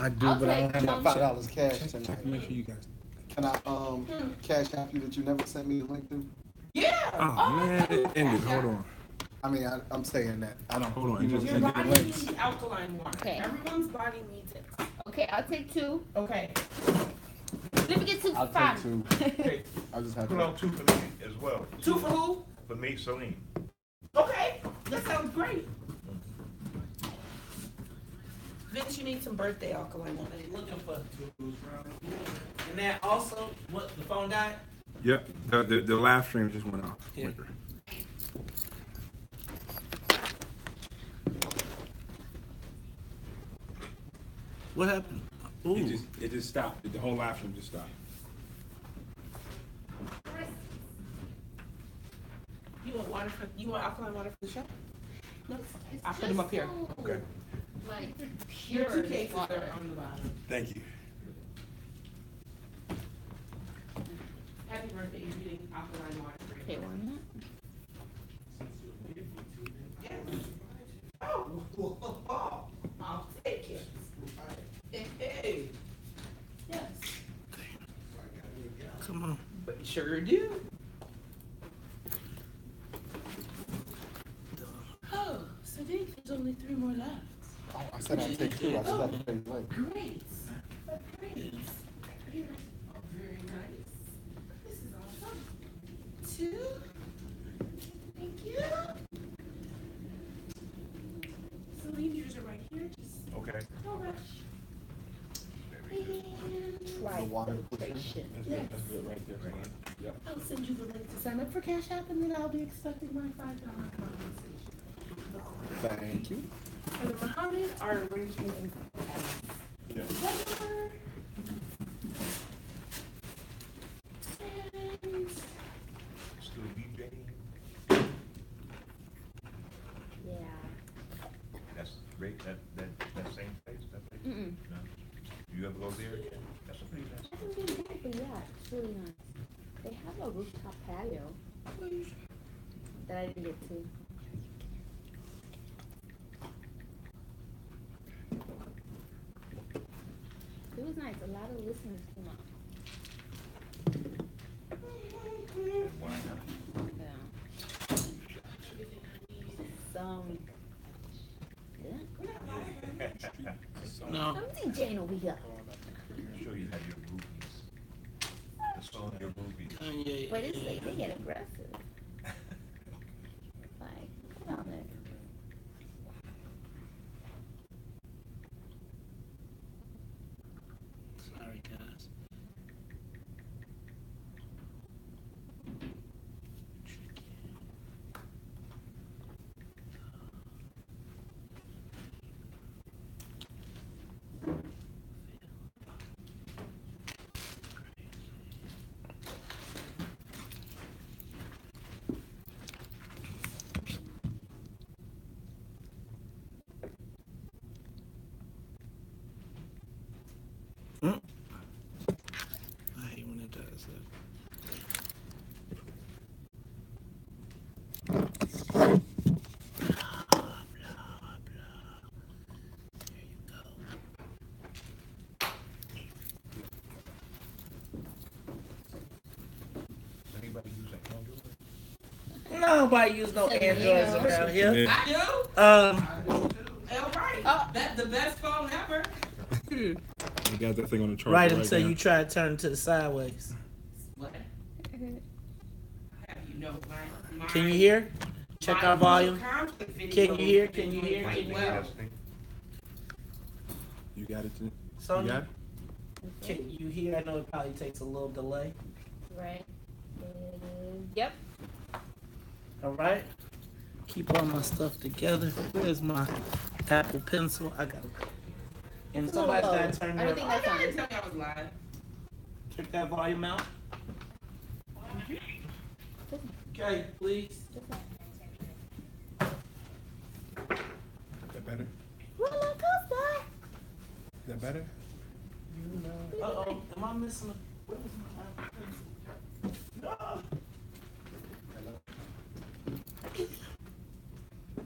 I do, but I don't have my $5 cash tonight. Check to make sure you guys. Can I cash app you that you never sent me the link to? Yeah. Oh man, it ended. Hold on. I mean, I'm saying that. I don't. Hold on. You Your body needs alkaline water. Okay. Everyone's body needs it. Okay, I'll take 2. Okay. Let me get 2 I'll for 5. take 2. Hey, I'll just have put to. on 2 for me as well. 2 for who? For me, Celine. Okay. That sounds great. Vince, you need some birthday alkaline water. Looking for and that also, what, the phone died? Yep. The live stream just went off. Yeah. What happened? Ooh. It just stopped. The whole live stream just stopped. You want alkaline water for the show? No. I'll put them up here. Okay. Like, Your pure 2 cases are water. on the bottom. Thank you. Happy birthday, you're getting alkaline water. Okay, 1 Yes. Oh, I'll take it. Hey. Yes. Come on. But sure do. Oh, Sadiq, there's only 3 more left. Oh, I said I'd take 2. I just have to pay the link. Great. Great. Oh, very nice. This is awesome. 2. Thank you. Celine, yours are right here. Just Okay. no rush. The water. Hydration. Yes. That's good right there. Yep. I'll send you the link to sign up for Cash App, and then I'll be expecting my $5 compensation. Thank you. And the Muhammad are arrangement and Yeah. whatever. And Still DJing. Yeah. That's great. That same place. That place. Mm-mm. No. You ever go there again? That's a pretty nice. I haven't been there, but yeah, it's really nice. They have a rooftop patio that I didn't get to. It was nice. A lot of listeners came out. Why not? Yeah. Some. Yeah. No. I'm DJing over here. I'm sure you have your movies. The song of your movies. Kanye. But it's like they get aggressive. Like, come on there. Sorry, guys. I hate when it does that. Blah, blah. There you go. Does anybody use an Android? Nobody use no Androids around here. Yeah. I do. Um, All right. That's the best phone ever. You got that thing on the charger right right until now. you try to turn to the sideways. What? Have you know my Can you hear? Check our volume. conflict Can video you hear? has been Can you doing hear? quite Can you well. Testing. You got it. You Sonya, got it? can you hear? I know it probably takes a little delay. Right. Yep. All right. Keep all my stuff together. Where's my Apple Pencil? I got it. And It's a little somebody's low. got to turn I don't your, think I that's on. didn't tell you I was live. check that volume out. Okay, please. That better? Roller coaster. Is that better? Uh-oh. Am I missing a... Where was my Apple Pencil? No.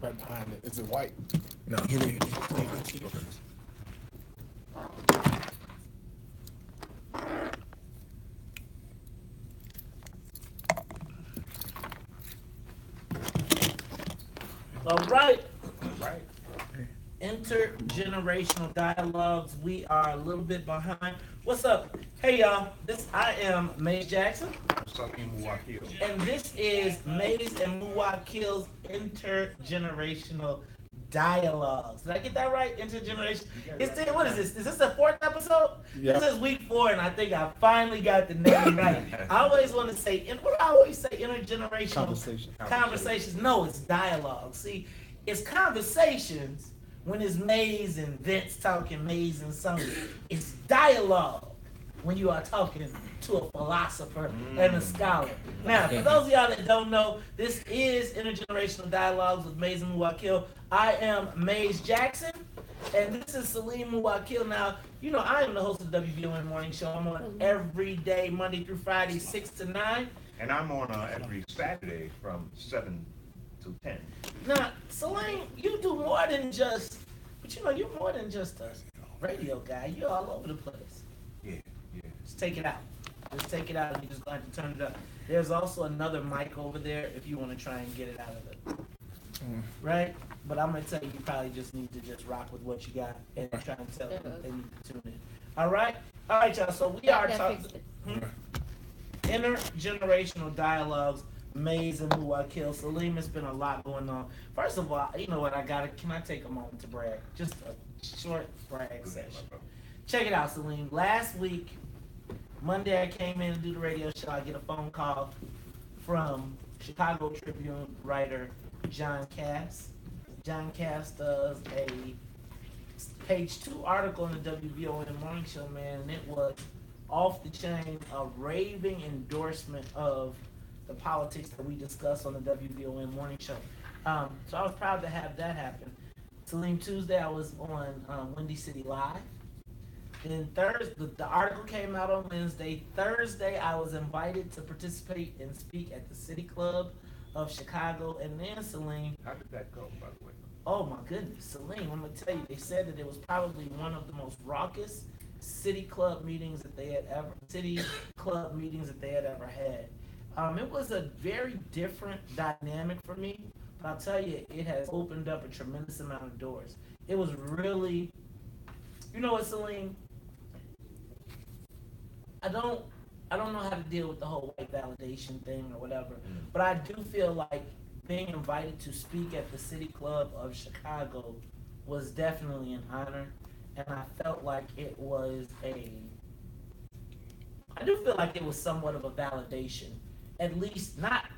Right behind it. Is it white? No, here it is. All right. Right. Intergenerational dialogues. We are a little bit behind. What's up? Hey y'all. I am Maze Jackson, Something Muwakkil. and this is Maze and Muwakkil's intergenerational dialogues. Did I get that right? Intergenerational. What is this? Is this the 4th episode? Yeah. This is week 4, and I think I finally got the name right. I always want to say, what do I always say? Intergenerational conversations. No, it's dialogue. See, it's conversations when it's Maze and Vince talking Maze and Sonny. It's dialogue when you are talking to a philosopher and a scholar. Now, for those of y'all that don't know, this is Intergenerational Dialogues with Maze and Muwakkil. I am Maze Jackson, and this is Salim Muwakkil. Now, you know, I am the host of the WVON Morning Show. I'm on every day, Monday through Friday, 6 to 9. And I'm on every Saturday from 7 to 10. Now, Salim, you do more than just, but you know, you're more than just a radio guy. You're all over the place. Yeah. Just take it out. Just take it out, and you're just going to turn it up. There's also another mic over there if you want to try and get it out of it. Right? But I'm going to tell you, you probably just need to just rock with what you got and try and tell them they need to tune in. All right? All right, y'all. So we are talking intergenerational dialogues, Maze and Muwakkil. Salim, it's been a lot going on. First of all, you know what? Can I take a moment to brag? Just a short brag session. Check it out, Salim. Last week, Monday, I came in to do the radio show. I get a phone call from Chicago Tribune writer John Cass. John Cass does a page 2 article in the WVON Morning Show, man, and it was off the chain, a raving endorsement of the politics that we discuss on the WVON Morning Show. So I was proud to have that happen. Salim, Tuesday I was on Windy City Live. Then Thursday, the article came out on Wednesday. Thursday, I was invited to participate and speak at the City Club of Chicago. And then, Salim. How did that go, by the way? Oh my goodness, Salim, I'm gonna tell you, they said that it was probably one of the most raucous city club meetings that they had ever had. It was a very different dynamic for me, but I'll tell you, it has opened up a tremendous amount of doors. It was really, you know what, Salim? I don't know how to deal with the whole white validation thing or whatever, but I do feel like being invited to speak at the City Club of Chicago was definitely an honor, and I felt like it was somewhat of a validation, at least not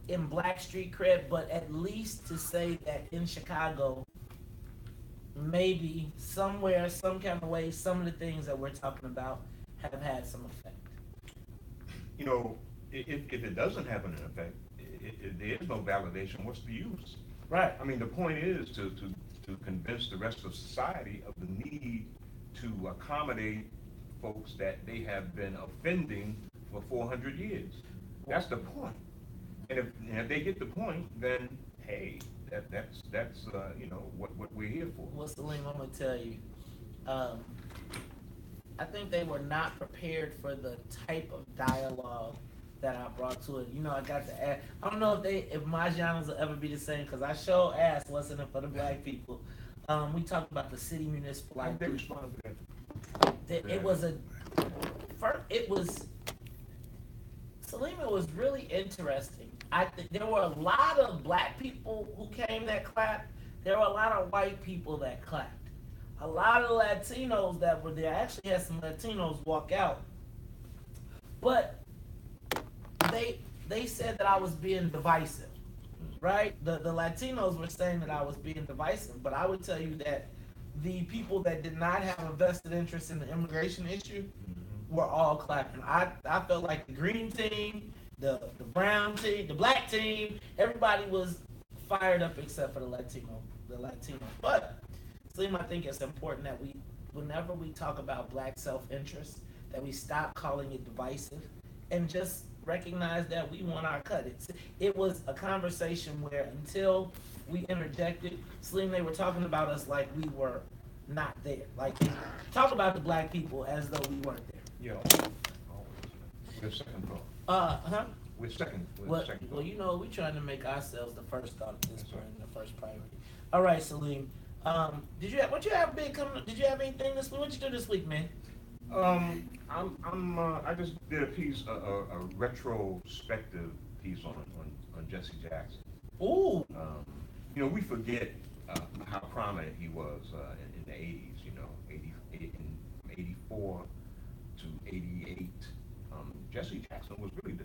in Black Street cred, but at least to say that in Chicago, maybe somewhere, some kind of way, some of the things that we're talking about have had some effect. You know, if it doesn't have an effect, there is no validation. What's the use? Right. I mean, the point is to convince the rest of society of the need to accommodate folks that they have been offending for 400 years. That's the point. And if they get the point, then hey, that's you know what we're here for. Well, Salim, I'm gonna tell you, I think they were not prepared for the type of dialogue that I brought to it. You know, I got to ask. I don't know if my genres will ever be the same, because I sure asked what's in it for the Black people. We talked about the city municipal. How did they respond to that? Salim, it was really interesting. I think there were a lot of Black people who came that clapped. There were a lot of white people that clapped. A lot of Latinos that were there. I actually had some Latinos walk out. But they said that I was being divisive, right? The Latinos were saying that I was being divisive, but I would tell you that the people that did not have a vested interest in the immigration issue were all clapping. I felt like the green team, the brown team, the black team, everybody was fired up except for the Latino. But Slim, I think it's important that whenever we talk about Black self-interest, that we stop calling it divisive and just recognize that we want our cut. It was a conversation where until we interjected, Slim, they were talking about us like we were not there. Like, talk about the Black people as though we weren't there. Yeah. Your second thought. We're second. Well, Second. well, you know, we're trying to make ourselves the first thought at this That's point, right. the first priority. All right, Salim. What you have big coming? Did you have anything this week? What you do this week, man? I just did a piece, a retrospective piece on Jesse Jackson. Ooh. You know, we forget how prominent he was in the 80s. You know, from 84 to 88. Jesse Jackson was really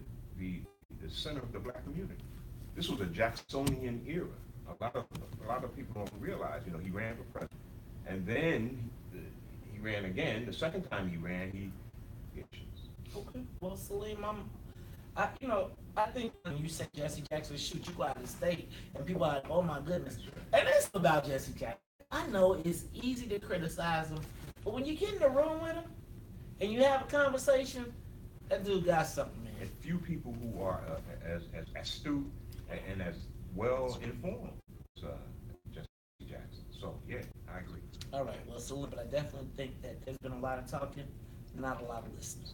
the center of the black community. This was a Jacksonian era. A lot of people don't realize. You know, he ran for president, and then he ran again. The second time he ran, he. Okay. Well, Salim, I think when you say Jesse Jackson, shoot, you go out of state, and people are like, oh my goodness. And it's about Jesse Jackson. I know it's easy to criticize him, but when you get in the room with him and you have a conversation, that dude got something, man. And few people who are as astute and as well informed as Jesse Jackson. So yeah, I agree. All right, well, Salim, but I definitely think that there's been a lot of talking, not a lot of listening.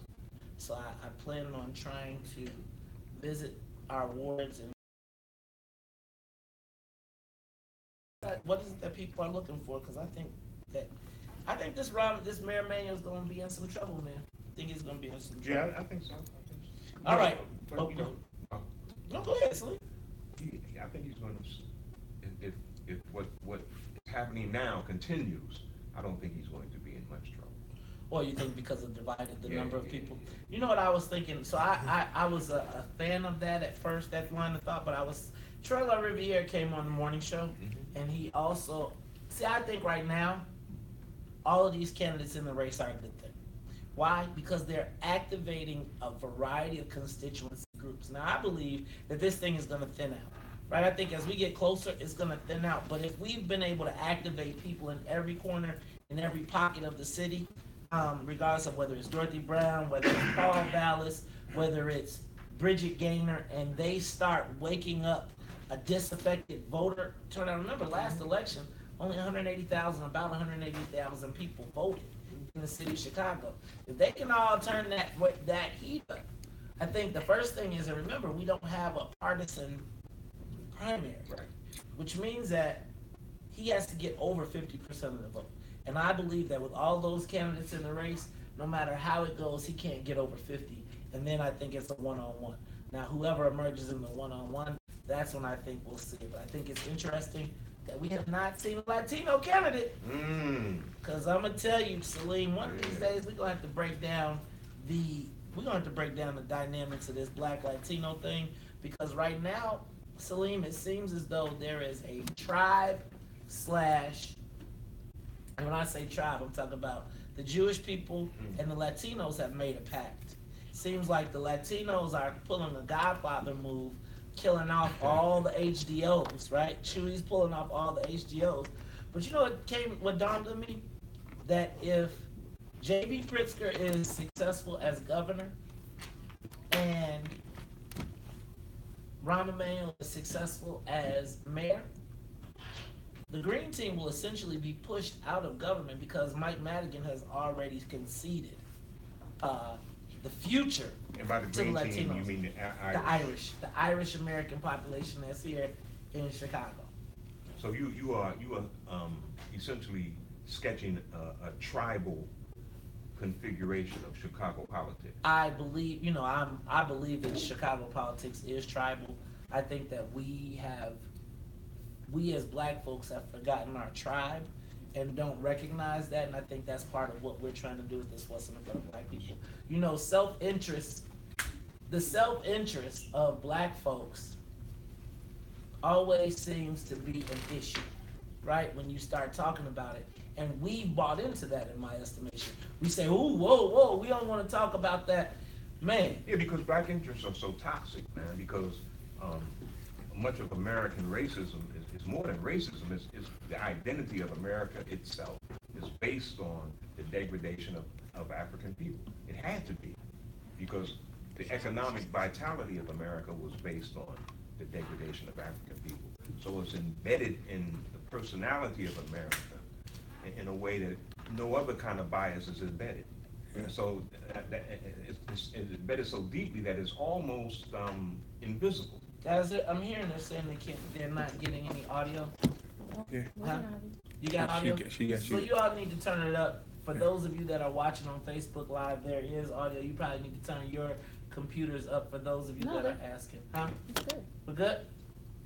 So I plan on trying to visit our wards and what is it that people are looking for? Because I think this Mayor Manuel is going to be in some trouble, man. I think he's going to be in some trouble. Yeah, I think so. All right. But, you know, No, go ahead, Salim. I think he's going to. If what is happening now continues, I don't think he's going to be in much trouble. Or you think because of divided the Yeah, number of yeah, people? yeah. You know what I was thinking? So I was a fan of that at first, that line of thought, but Troy Riviere came on the morning show, and he also, I think right now, all of these candidates in the race are a good thing. Why? Because they're activating a variety of constituency groups. Now, I believe that this thing is going to thin out, right? I think as we get closer, it's going to thin out. But if we've been able to activate people in every corner, in every pocket of the city, regardless of whether it's Dorothy Brown, whether it's Paul Vallis, whether it's Bridget Gaynor, and they start waking up a disaffected voter turnout. Remember, last election, only about 180,000 people voted in the city of Chicago. If they can all turn that heat up, I think the first thing is, and remember, we don't have a partisan primary, Right. which means that he has to get over 50% of the vote. And I believe that with all those candidates in the race, no matter how it goes, he can't get over 50. And then I think it's a one-on-one. Now, whoever emerges in the one-on-one, that's when I think we'll see it. But I think it's interesting that we have not seen a Latino candidate. Because I'm going to tell you, Salim, one of these days we're going to have to break down the dynamics of this black Latino thing. Because right now, Salim, it seems as though there is a tribe / and when I say tribe, I'm talking about the Jewish people and the Latinos have made a pact. Seems like the Latinos are pulling a Godfather move, killing off all the HDOs, right? Chewy's pulling off all the HDOs. But you know what dawned on me? That if J.B. Pritzker is successful as governor and Rahm Emanuel is successful as mayor, the Green Team will essentially be pushed out of government because Mike Madigan has already conceded the future And by the to the Green Latinos. Team, you mean the Irish American population that's here in Chicago. So you are essentially sketching a tribal configuration of Chicago politics. I believe, I believe that Chicago politics is tribal. I think that we as black folks have forgotten our tribe and don't recognize that, and I think that's part of what we're trying to do with this What's in the Front of Black People. The self-interest of black folks always seems to be an issue, right? When you start talking about it. And we bought into that, in my estimation. We say, ooh, whoa, we don't want to talk about that. Man. Yeah, because black interests are so toxic, man, because much of American racism is more than racism. It's the identity of America itself is based on the degradation of African people. It had to be, because the economic vitality of America was based on the degradation of African people. So it's embedded in the personality of America in a way that no other kind of bias is embedded. So it's embedded so deeply that it's almost invisible. Guys, I'm hearing they're saying they're not getting any audio. Yeah. Huh? You got audio? So you all need to turn it up. For those of you that are watching on Facebook Live, there is audio. You probably need to turn your computers up for those of you that are asking. Huh? It's good. We're good?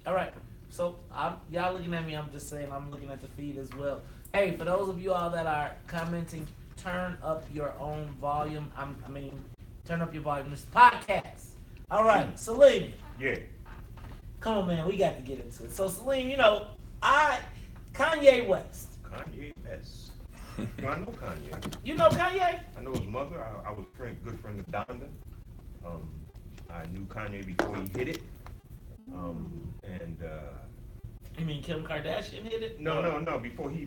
All right. So y'all looking at me, I'm just saying I'm looking at the feed as well. Hey, for those of you all that are commenting, turn up your own volume. Turn up your volume. This podcast. All right, Salim. Yeah. Come on, man. We got to get into it. So, Salim, Kanye West. Kanye West. I know Kanye. You know Kanye? I know his mother. I was a good friend of Donda. I knew Kanye before he hit it. You mean Kim Kardashian hit it? No. Before he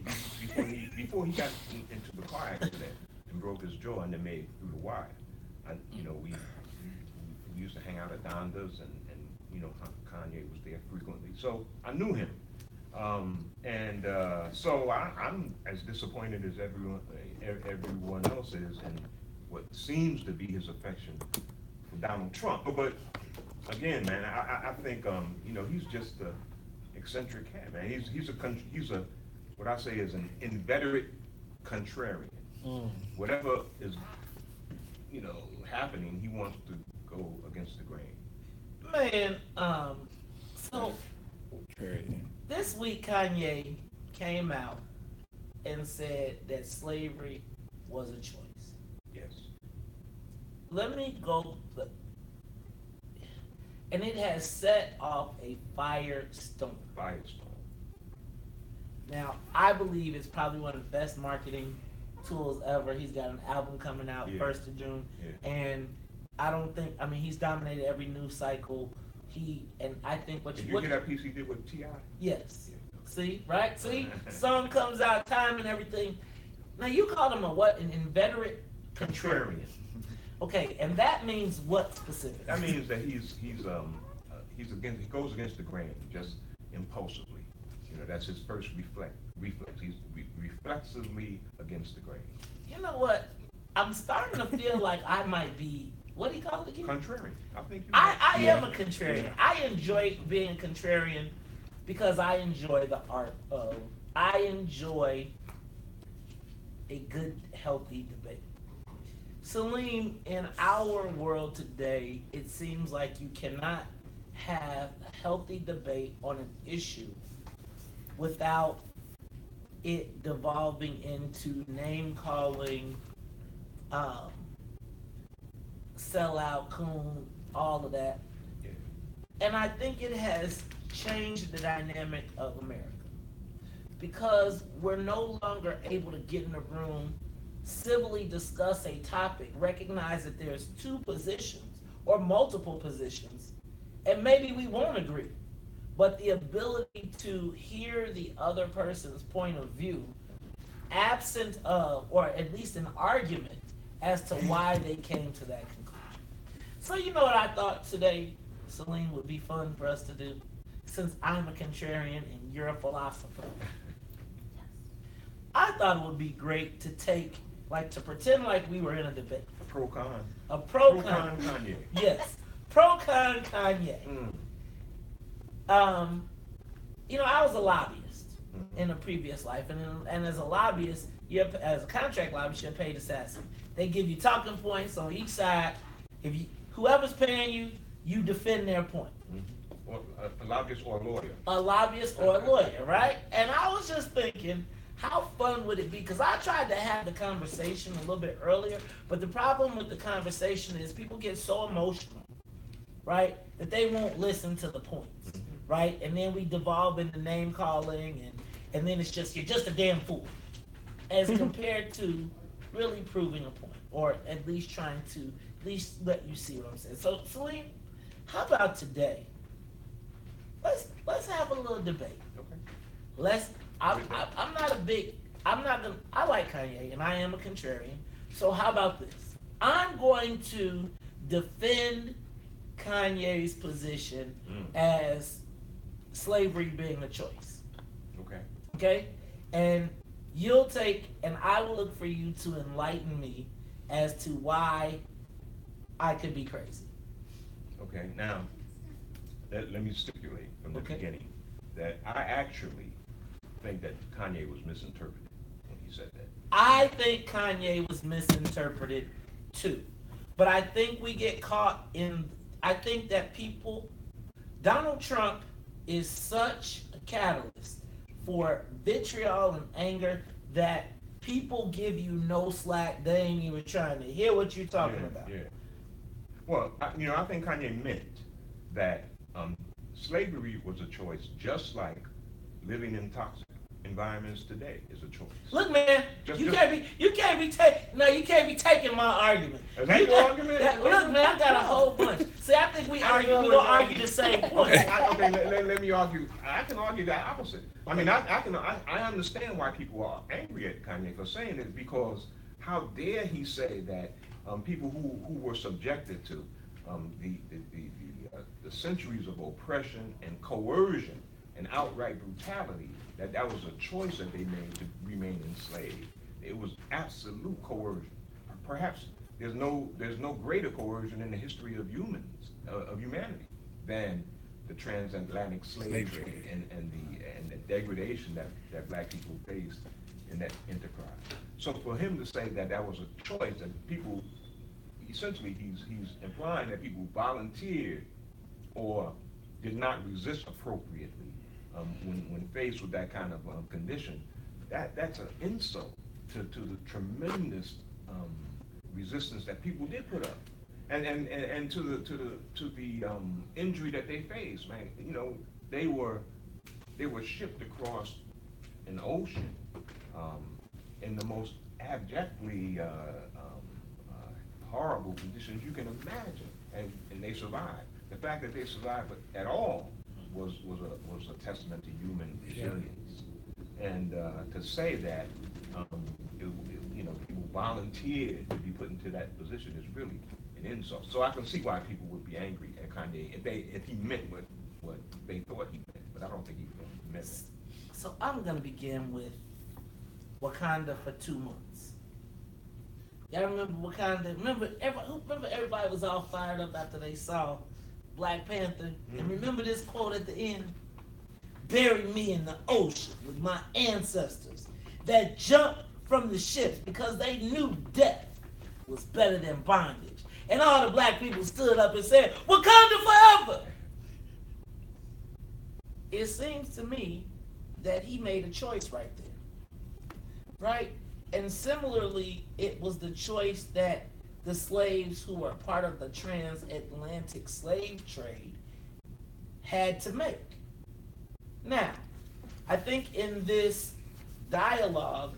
got into the car accident and broke his jaw and then made it through the wire. We used to hang out at Donda's and Kanye was there frequently. So I knew him. So I'm as disappointed as everyone else is in what seems to be his affection for Donald Trump. But again, man, I think he's just a eccentric cat, man. He's a what I say is an inveterate contrarian. Whatever is happening, he wants to go against the grain. Man, so this week Kanye came out and said that slavery was a choice. Yes. Let me go, and it has set off a firestorm. Now, I believe it's probably one of the best marketing tools ever. He's got an album coming out 1st of June, and he's dominated every news cycle. Did you hear that piece he did with T.I.? Yes. See, right? See, song comes out, time and everything. Now you call him an inveterate contrarian. Okay, and that means what specifically? That means that he goes against the grain just impulsively. That's his first reflex. He's reflexively against the grain. You know what? I'm starting to feel like I might be. What do you call it again? Contrarian. I think I am a contrarian. Yeah. I enjoy being a contrarian because I enjoy the art of. I enjoy a good, healthy debate. Salim, in our world today, it seems like you cannot have a healthy debate on an issue without it devolving into name-calling, sellout, coon, all of that. Yeah. And I think it has changed the dynamic of America because we're no longer able to get in a room, civilly discuss a topic, recognize that there's two positions or multiple positions, and maybe we won't agree. But the ability to hear the other person's point of view, absent of, or at least an argument as to why they came to that conclusion. So you know what I thought today, Salim, would be fun for us to do, since I'm a contrarian and you're a philosopher. I thought it would be great to to pretend like we were in a debate. A pro-con. A pro-con Kanye. Yes, pro-con Kanye. I was a lobbyist in a previous life, and as a lobbyist, as a contract lobbyist, you're paid assassin. They give you talking points on each side. Whoever's paying you, you defend their point. Or a lobbyist or a lawyer. A lobbyist or a lawyer, right? And I was just thinking, how fun would it be? Because I tried to have the conversation a little bit earlier, but the problem with the conversation is people get so emotional, right, that they won't listen to the points. Right? And then we devolve into name calling and then it's just, you're just a damn fool. As compared to really proving a point, or at least trying to let you see what I'm saying. So Salim, how about today? Let's have a little debate. Okay. I like Kanye and I am a contrarian. So how about this? I'm going to defend Kanye's position as slavery being a choice. Okay. And I will look for you to enlighten me as to why I could be crazy. Okay, now, let me stipulate from the beginning that I actually think that Kanye was misinterpreted when he said that. I think Kanye was misinterpreted too. But I think we get caught in, I think that Donald Trump is such a catalyst for vitriol and anger that people give you no slack. They ain't even trying to hear what you're talking about. Yeah. Well, I think Kanye meant that slavery was a choice, just like living in toxic environments today is a choice. Look, man, you can't be taking my argument. Is that your argument? Look, man, I got a whole bunch. See, I think we gonna argue the same point. Let me argue. I can argue that opposite. I mean, I understand why people are angry at Kanye for saying it, because how dare he say that people who were subjected to the centuries of oppression and coercion and outright brutality, that was a choice that they made to remain enslaved. It was absolute coercion. Perhaps there's no greater coercion in the history of humanity than the transatlantic slave trade and the degradation that black people faced in that enterprise. So for him to say that was a choice, that people, essentially he's implying that people volunteered or did not resist appropriately when faced with that kind of condition, that's an insult to the tremendous resistance that people did put up, and to the injury that they faced. Man, they were shipped across an ocean in the most abjectly horrible conditions you can imagine, and they survived. The fact that they survived at all was a testament to human resilience, and to say that people volunteered to be put into that position is really an insult. So I can see why people would be angry at Kanye if he meant what they thought he meant, but I don't think he meant it. So I'm gonna begin with Wakanda for 2 months. Y'all remember Wakanda? Remember everybody was all fired up after they saw Black Panther. And remember this quote at the end? Bury me in the ocean with my ancestors that jumped from the ships because they knew death was better than bondage. And all the black people stood up and said, Wakanda forever! It seems to me that he made a choice right there. Right? And similarly, it was the choice that the slaves who were part of the transatlantic slave trade had to make. Now, I think in this dialogue,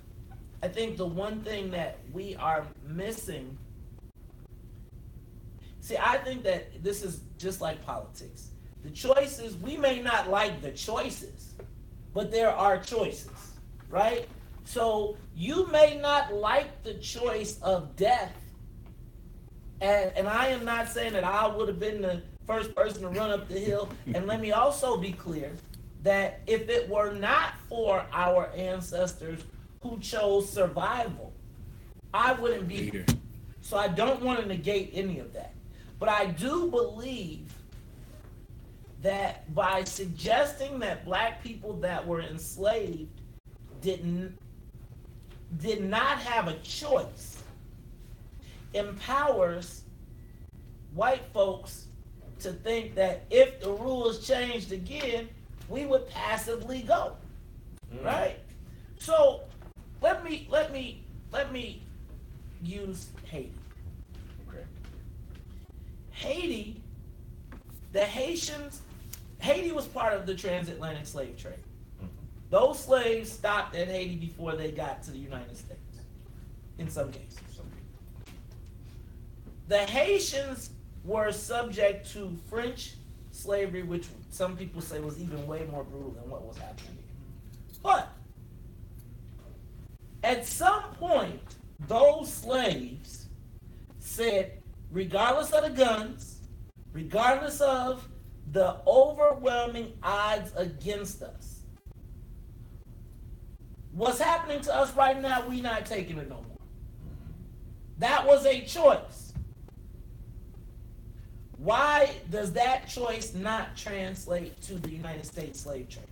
I think the one thing that we are missing, I think that this is just like politics. The choices, we may not like the choices, but there are choices, right? So you may not like the choice of death, and I am not saying that I would have been the first person to run up the hill. And let me also be clear that if it were not for our ancestors who chose survival, I wouldn't be here. So I don't want to negate any of that. But I do believe that by suggesting that black people that were enslaved did not have a choice empowers white folks to think that if the rules changed again, we would passively go, right? So let me use Haiti. Okay. Haiti was part of the transatlantic slave trade. Those slaves stopped at Haiti before they got to the United States, in some cases. The Haitians were subject to French slavery, which some people say was even way more brutal than what was happening here. But at some point, those slaves said, regardless of the guns, regardless of the overwhelming odds against us, what's happening to us right now, we're not taking it no more. That was a choice. Why does that choice not translate to the United States slave trade?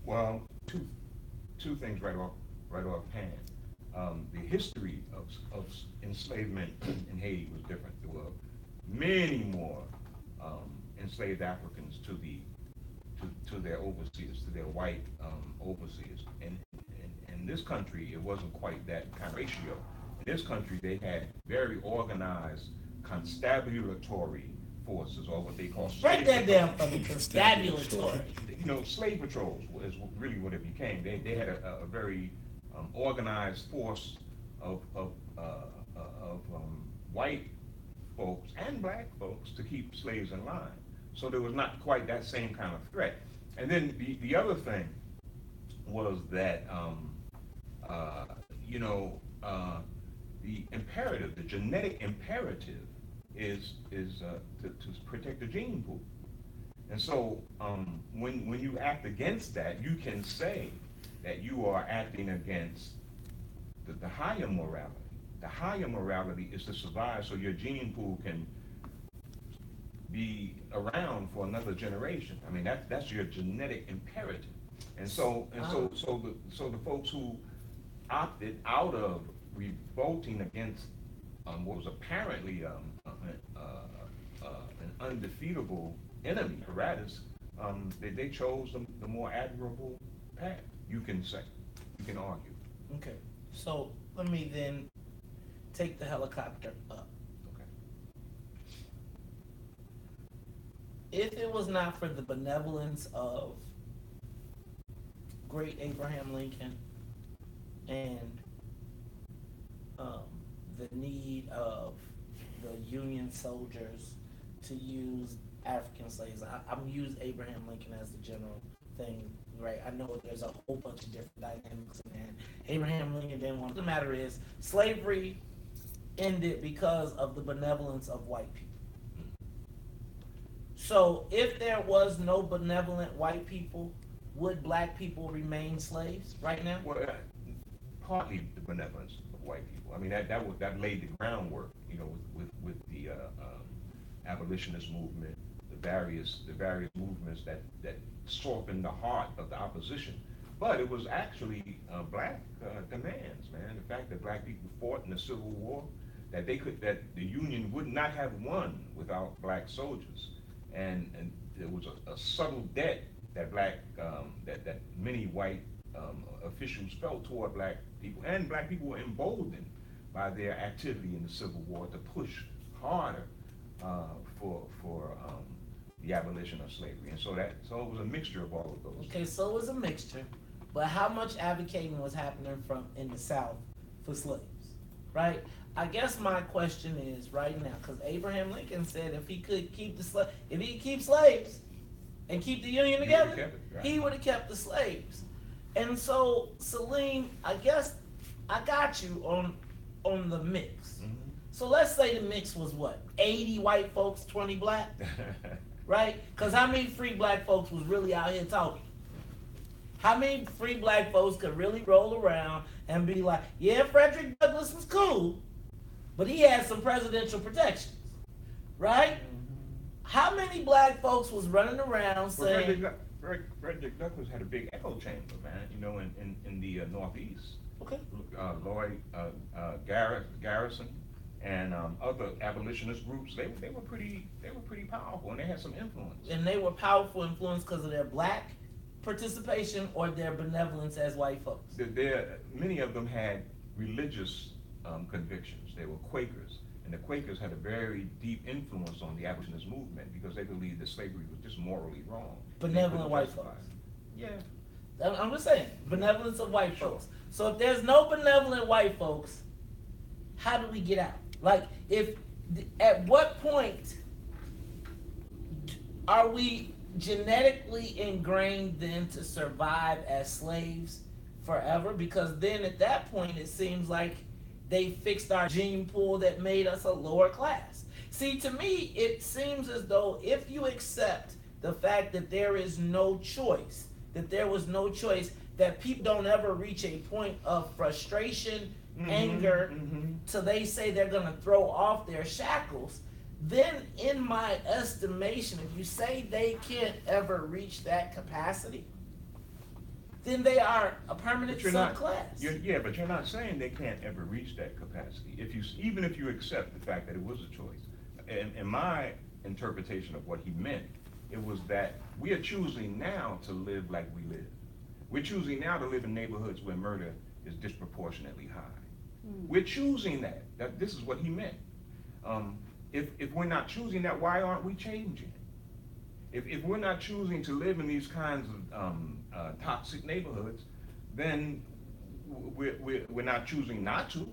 Well, two things right offhand. The history of enslavement in Haiti was different. There were many more enslaved Africans to their overseers, to their white overseers. And in this country, it wasn't quite that kind of ratio. In this country, they had very organized constabulatory forces, or what they call Break that down for me, constabulatory. You know, slave patrols is really what it became. They had a very organized force of white folks and black folks to keep slaves in line. So there was not quite that same kind of threat. And then the other thing was that, the imperative, the genetic imperative is to protect the gene pool. And so when you act against that, you can say that you are acting against the higher morality. The higher morality is to survive so your gene pool can be around for another generation. I mean, that's your genetic imperative. And so the folks who opted out of revolting against what was apparently an undefeatable enemy, Herodotus, they chose the more admirable path, you can say. You can argue. Okay, so let me then take the helicopter up. Okay. If it was not for the benevolence of great Abraham Lincoln and the need of the Union soldiers to use African slaves, I'm use Abraham Lincoln as the general thing, right? I know there's a whole bunch of different dynamics in that. Abraham Lincoln didn't want. The matter is, slavery ended because of the benevolence of white people. So if there was no benevolent white people, would black people remain slaves right now? Well, partly the benevolence of white people. I mean, that laid the groundwork, you know, with the abolitionist movement, the various movements that softened the heart of the opposition. But it was actually black demands, man. The fact that black people fought in the Civil War, that the Union would not have won without black soldiers, and there was a subtle debt that that many white officials felt toward black people, and black people were emboldened by their activity in the Civil War to push harder for the abolition of slavery. And so it was a mixture of all of those. Okay, so it was a mixture, but how much advocating was happening in the South for slaves, right? I guess my question is right now, because Abraham Lincoln said if he could keep slaves and keep the Union together, he would have kept the slaves. And so, Salim, I guess I got you on the mix. Mm-hmm. So let's say the mix was what? 80 white folks, 20 black? Right? Because how many free black folks was really out here talking? How many free black folks could really roll around and be like, yeah, Frederick Douglass was cool, but he had some presidential protections, right? How many black folks was running around saying... Frederick Douglass had a big echo chamber, man, you know, in the Northeast. Okay. Lloyd Garrison and other abolitionist groups, they were pretty powerful, and they had some influence. And they were powerful influence because of their black participation or their benevolence as white folks. Many of them had religious convictions. They were Quakers, and the Quakers had a very deep influence on the abolitionist movement because they believed that slavery was just morally wrong. Benevolent white folks. Yeah. I'm just saying, benevolence of white folks. So if there's no benevolent white folks, how do we get out? Like, at what point are we genetically ingrained then to survive as slaves forever? Because then at that point, it seems like they fixed our gene pool that made us a lower class. See, to me, it seems as though if you accept the fact that there is no choice, that there was no choice, that people don't ever reach a point of frustration, anger, so they say they're going to throw off their shackles, then in my estimation, if you say they can't ever reach that capacity, then they are a permanent subclass. Yeah, but you're not saying they can't ever reach that capacity. Even if you accept the fact that it was a choice, and my interpretation of what he meant, it was that we are choosing now to live like we live. We're choosing now to live in neighborhoods where murder is disproportionately high. We're choosing that. This is what he meant. If we're not choosing that, why aren't we changing? If we're not choosing to live in these kinds of toxic neighborhoods, then we're not choosing not to.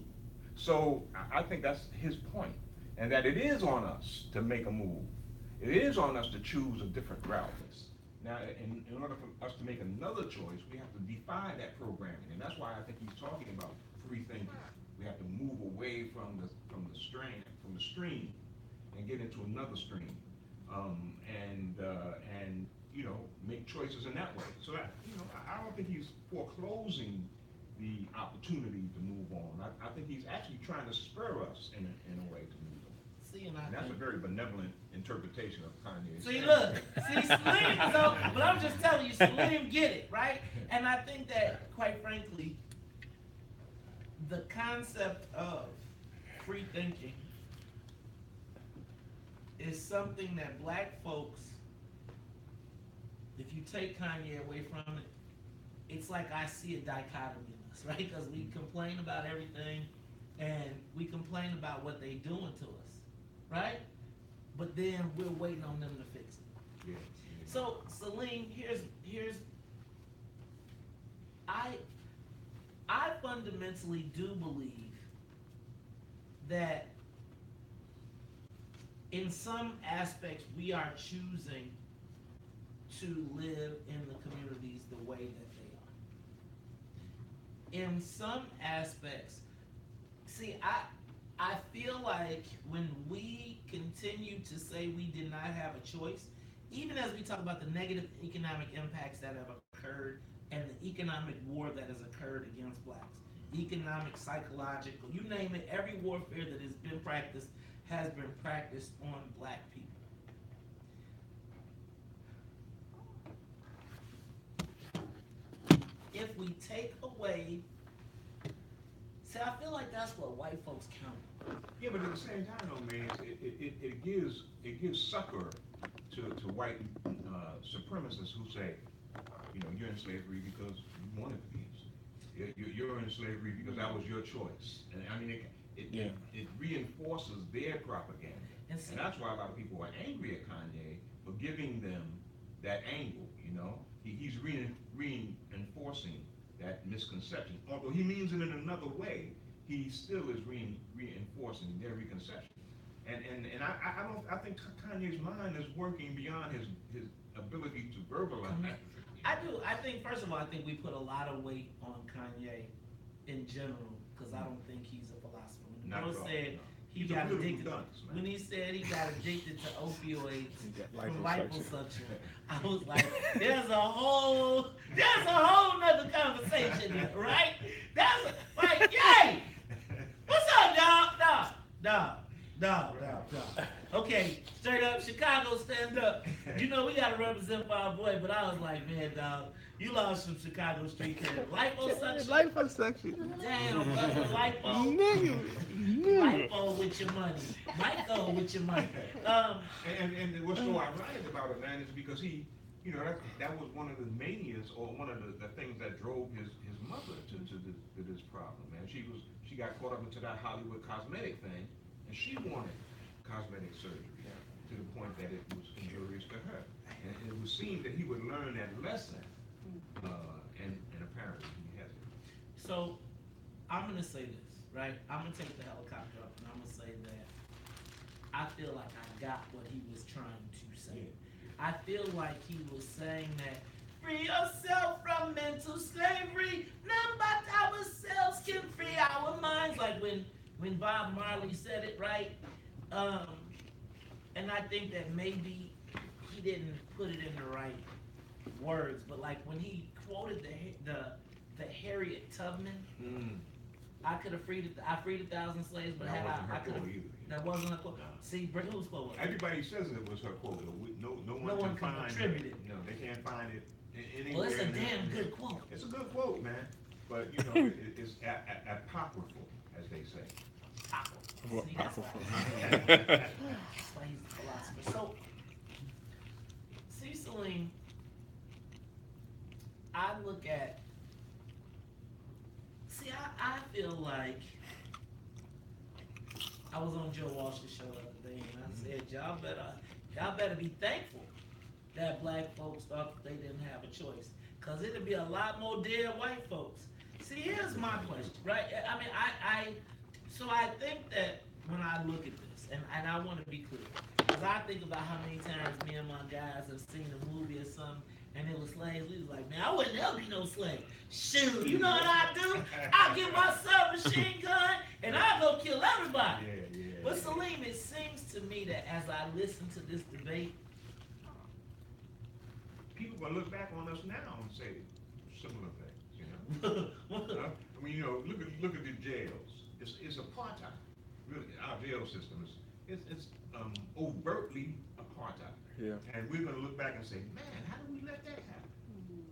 So I think that's his point, and that it is on us to make a move. It is on us to choose a different route. Now, in order for us to make another choice, we have to defy that programming, and that's why I think he's talking about free thinking. We have to move away from the stream, and get into another stream, and make choices in that way. So that I don't think he's foreclosing the opportunity to move on. I think he's actually trying to spur us in a way to move on. See, and that's a very benevolent interpretation of Kanye. See, look, Salim, but I'm just telling you, Salim get it, right? And I think that, quite frankly, the concept of free thinking is something that black folks, if you take Kanye away from it, it's like I see a dichotomy in us, right? Because we complain about everything, and we complain about what they doing to us, right? But then we're waiting on them to fix it. Yeah. So, Salim, here's I fundamentally do believe that in some aspects we are choosing to live in the communities the way that they are. In some aspects, see, I feel like when we continue to say we did not have a choice, even as we talk about the negative economic impacts that have occurred and the economic war that has occurred against blacks, economic, psychological, you name it, every warfare that has been practiced on black people. If we take away, see, I feel like that's what white folks count. Yeah, but at the same time, though, man, it gives succor to white supremacists who say, you're in slavery because you wanted to be. You're in slavery because that was your choice. And I mean, it reinforces their propaganda. And that's why a lot of people are angry at Kanye for giving them that angle, He's reinforcing that misconception. Although he means it in another way, he still is reinforcing their reconception. And I think Kanye's mind is working beyond his ability to verbalize that. I do. I think, first of all, I think we put a lot of weight on Kanye in general, because I don't think he's a philosopher. When the bro said he got addicted, when he said he got addicted to opioids from liposuction, I was like, there's a whole nother conversation here, right? That's like, yay! What's up, dog? Dog. Okay, straight up, Chicago, stand up. We gotta represent for our boy, but I was like, man, dog, you lost some Chicago street cred. Liposuction. Damn, brother, lipo. Lipo with your money. Michael with your money. And what's so ironic about it, man, is because he, that was one of the manias, or one of the things that drove his mother to this problem, man. She got caught up into that Hollywood cosmetic thing, and she wanted cosmetic surgery to the point that it was injurious to her. And it was seen that he would learn that lesson, and apparently he hasn't. So, I'm going to say this, right? I'm going to take the helicopter up, and I'm going to say that I feel like I got what he was trying to say. I feel like he was saying that free yourself from mental slavery, none but ourselves can free our minds. Like when Bob Marley said it, right? And I think that maybe he didn't put it in the right words, but like when he quoted the Harriet Tubman, I could have I freed 1,000 slaves, but That had wasn't her I could have. quote either. That wasn't a quote. No. See, whose quote was it? Everybody says it was her quote, but no one one can can find attribute it. it. No, they can't find it anywhere. Well, it's a in damn there. good quote. It's a good quote, man. But you know, it's apocryphal, as they say. See, that's why he's a philosopher. So, see, Celine, I look at. See, I feel like I was on Joe Walsh's show the other day, and I said, y'all better be thankful that black folks thought they didn't have a choice, cause it'd be a lot more dead white folks. See, here's my question, right? I mean, so I think that when I look at this, and I want to be clear, because I think about how many times me and my guys have seen a movie or something, and it was slaves. We was like, man, I wouldn't ever be no slave. Shoot, you know what I do? I get myself a machine gun, and I go kill everybody. Yeah. But Salim, it seems to me that as I listen to this debate, People gonna look back on us now and say similar things, you know. I mean, you know, look at the jails. It's apartheid. Really, our jail system is overtly apartheid. Yeah. And we're gonna look back and say, man, how did we let that happen?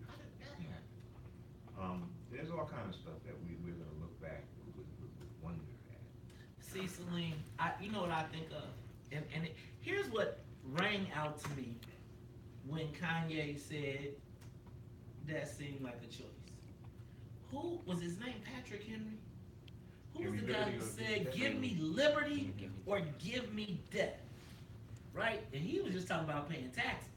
How did that happen? There's all kind of stuff that we're gonna look back with wonder at. see, Celine, you know what I think of? And here's what rang out to me when Kanye said that seemed like a choice. Who was his name? Patrick Henry? Who was the guy who said, give me liberty or give me death? Right? And he was just talking about paying taxes.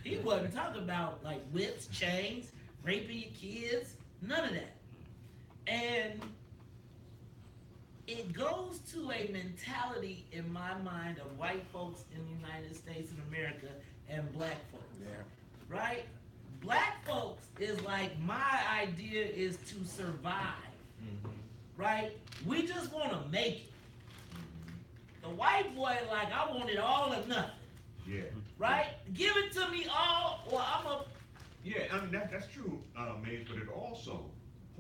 He wasn't talking about like whips, chains, raping your kids, none of that. And it goes to a mentality in my mind of white folks in the United States of America and black folks. Yeah. Right? Black folks is like, my idea is to survive. Right? We just want to make it. The white boy like, I want it all or nothing. Yeah. Right? Give it to me all, or I'm a. Yeah, I mean that's true, Maze, but it also